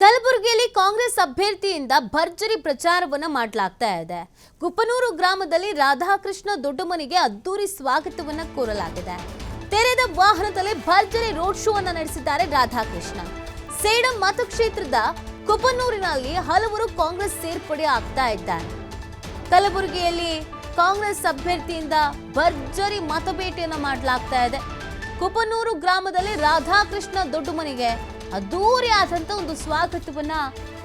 ಕಲಬುರಗಿಯಲ್ಲಿ ಕಾಂಗ್ರೆಸ್ ಅಭ್ಯರ್ಥಿಯಿಂದ ಭರ್ಜರಿ ಪ್ರಚಾರವನ್ನ ಮಾಡಲಾಗ್ತಾ ಇದೆ. ಕುಪ್ಪನೂರು ಗ್ರಾಮದಲ್ಲಿ ರಾಧಾಕೃಷ್ಣ ದೊಡ್ಡಮನಿಗೆ ಅದ್ದೂರಿ ಸ್ವಾಗತವನ್ನ ಕೋರಲಾಗಿದೆ. ತೆರೆದ ವಾಹನದಲ್ಲಿ ಭರ್ಜರಿ ರೋಡ್ ಶೋ ಅನ್ನು ನಡೆಸಿದ್ದಾರೆ ರಾಧಾಕೃಷ್ಣ. ಸೇಡಂ ಮತಕ್ಷೇತ್ರದ ಕುಪ್ಪನೂರಿನಲ್ಲಿ ಹಲವರು ಕಾಂಗ್ರೆಸ್ ಸೇರ್ಪಡೆ ಆಗ್ತಾ ಇದ್ದಾರೆ. ಕಲಬುರಗಿಯಲ್ಲಿ ಕಾಂಗ್ರೆಸ್ ಅಭ್ಯರ್ಥಿಯಿಂದ ಭರ್ಜರಿ ಮತಬೇಟೆಯನ್ನ ಮಾಡಲಾಗ್ತಾ ಇದೆ. ಕುಪ್ಪನೂರು ಗ್ರಾಮದಲ್ಲಿ ರಾಧಾಕೃಷ್ಣ ದೊಡ್ಡಮನಿಗೆ ಅದ್ದೂರಿ ಆದಂತ ಒಂದು ಸ್ವಾಗತವನ್ನ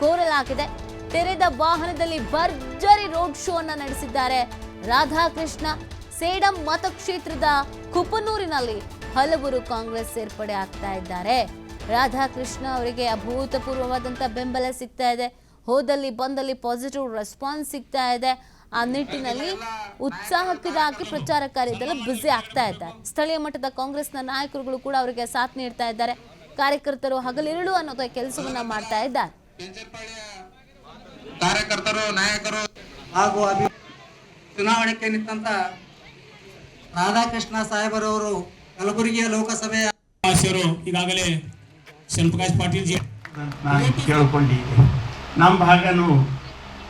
ಕೋರಲಾಗಿದೆ. ತೆರೆದ ವಾಹನದಲ್ಲಿ ಭರ್ಜರಿ ರೋಡ್ ಶೋ ಅನ್ನ ನಡೆಸಿದ್ದಾರೆ ರಾಧಾಕೃಷ್ಣ. ಸೇಡಂ ಮತಕ್ಷೇತ್ರದ ಕುಪ್ಪನೂರಿನಲ್ಲಿ ಹಲವರು ಕಾಂಗ್ರೆಸ್ ಸೇರ್ಪಡೆ ಆಗ್ತಾ ಇದ್ದಾರೆ. ರಾಧಾಕೃಷ್ಣ ಅವರಿಗೆ ಅಭೂತಪೂರ್ವವಾದಂತ ಬೆಂಬಲ ಸಿಗ್ತಾ ಇದೆ. ಹೋದಲ್ಲಿ ಬಂದಲ್ಲಿ ಪಾಸಿಟಿವ್ ರೆಸ್ಪಾನ್ಸ್ ಸಿಗ್ತಾ ಇದೆ. ಆ ನಿಟ್ಟಿನಲ್ಲಿ ಉತ್ಸಾಹಕರಾಗಿ ಪ್ರಚಾರ ಕಾರ್ಯದಲ್ಲಿ ಬ್ಯುಸಿ ಆಗ್ತಾ ಇದ್ದಾರೆ. ಸ್ಥಳೀಯ ಮಟ್ಟದ ಕಾಂಗ್ರೆಸ್ನ ನಾಯಕರುಗಳು ಕೂಡ ಅವರಿಗೆ ಸಾಥ್ ನೀಡ್ತಾ ಇದ್ದಾರೆ. ಕಾರ್ಯಕರ್ತರು ಹಗಲಿರುಳು ಅನ್ನೋದ ಕೆಲಸವನ್ನ ಮಾಡ್ತಾ ಇದ್ದಾರೆ. ಕಾರ್ಯಕರ್ತರು ನಾಯಕರು ಹಾಗೂ ಚುನಾವಣೆಗೆ ನಿಂತ ರಾಧಾಕೃಷ್ಣ ಸಾಹೇಬರವರು ಕಲಬುರಗಿಯ ಲೋಕಸಭೆಯ ಈಗಾಗಲೇ ಶಂಪ್ರಕಾಶ್ ಪಾಟೀಲ್ ಜಿ ನಾನು ಕೇಳ್ಕೊಂಡಿದ್ದೆ. ನಮ್ಮ ಭಾಗನೂ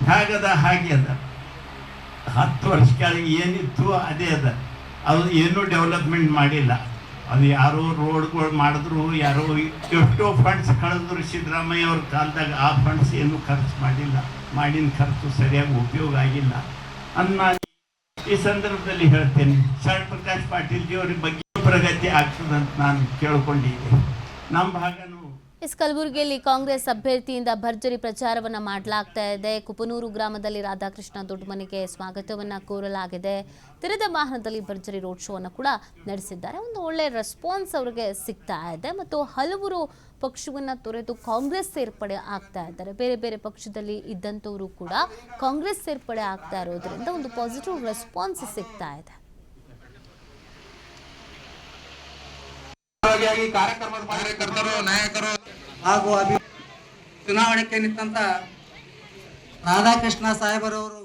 ಭಾಗದ ಹಾಗೆ ಅದ. 10 ವರ್ಷ ಕೆಳಗೆ ಏನಿತ್ತು ಅದೇ ಅದ. ಅದು ಏನೂ ಡೆವಲಪ್ಮೆಂಟ್ ಮಾಡಿಲ್ಲ. ಅದು ಯಾರೋ ರೋಡ್ಗಳು ಮಾಡಿದ್ರು, ಯಾರೋ ಎಷ್ಟೋ ಫಂಡ್ಸ್ ಕಳೆದ್ರು ಸಿದ್ದರಾಮಯ್ಯ ಅವ್ರ ಕಾಲದಾಗ. ಆ ಫಂಡ್ಸ್ ಏನು ಖರ್ಚು ಮಾಡಿಲ್ಲ. ಮಾಡಿನ ಖರ್ಚು ಸರಿಯಾಗಿ ಉಪಯೋಗ ಆಗಿಲ್ಲ ಅನ್ನ ಈ ಸಂದರ್ಭದಲ್ಲಿ ಹೇಳ್ತೇನೆ. ಶಂಪ್ರಕಾಶ್ ಪಾಟೀಲ್ ಜಿ ಅವ್ರ ಬಗ್ಗೆ ಪ್ರಗತಿ ಆಗ್ತದಂತ ನಾನು ಕೇಳ್ಕೊಂಡಿದ್ದೆ. ನಮ್ಮ ಭಾಗನೂ ಕಲಬುರಗಿಯಲ್ಲಿ ಕಾಂಗ್ರೆಸ್ ಅಭ್ಯರ್ಥಿಯಿಂದ ಭರ್ಜರಿ ಪ್ರಚಾರವನ್ನ ಮಾಡಲಾಗ್ತಾ ಇದೆ. ಕುಪ್ಪನೂರು ಗ್ರಾಮದಲ್ಲಿ ರಾಧಾಕೃಷ್ಣ ದೊಡ್ಡಮನಿಗೆ ಸ್ವಾಗತವನ್ನ ಕೋರಲಾಗಿದೆ. ತೆರೆದ ವಾಹನದಲ್ಲಿ ಭರ್ಜರಿ ರೋಡ್ ಶೋ ಅನ್ನು ಕೂಡ ನಡೆಸಿದ್ದಾರೆ. ಒಂದು ಒಳ್ಳೆ ರೆಸ್ಪಾನ್ಸ್ ಅವರಿಗೆ ಸಿಗ್ತಾ ಇದೆ ಮತ್ತು ಹಲವರು ಪಕ್ಷವನ್ನ ತೊರೆದು ಕಾಂಗ್ರೆಸ್ ಸೇರ್ಪಡೆ ಆಗ್ತಾ ಇದ್ದಾರೆ. ಬೇರೆ ಬೇರೆ ಪಕ್ಷದಲ್ಲಿ ಇದ್ದಂಥವರು ಕೂಡ ಕಾಂಗ್ರೆಸ್ ಸೇರ್ಪಡೆ ಆಗ್ತಾ ಇರೋದ್ರಿಂದ ಒಂದು ಪಾಸಿಟಿವ್ ರೆಸ್ಪಾನ್ಸ್ ಸಿಗ್ತಾ ಇದೆ. ಕಾರ್ಯಕರ್ತರು ನಾಯಕರು ಹಾಗೂ ಚುನಾವಣೆಗೆ ನಿಂತ ರಾಧಾಕೃಷ್ಣ ಸಾಹೇಬರವರು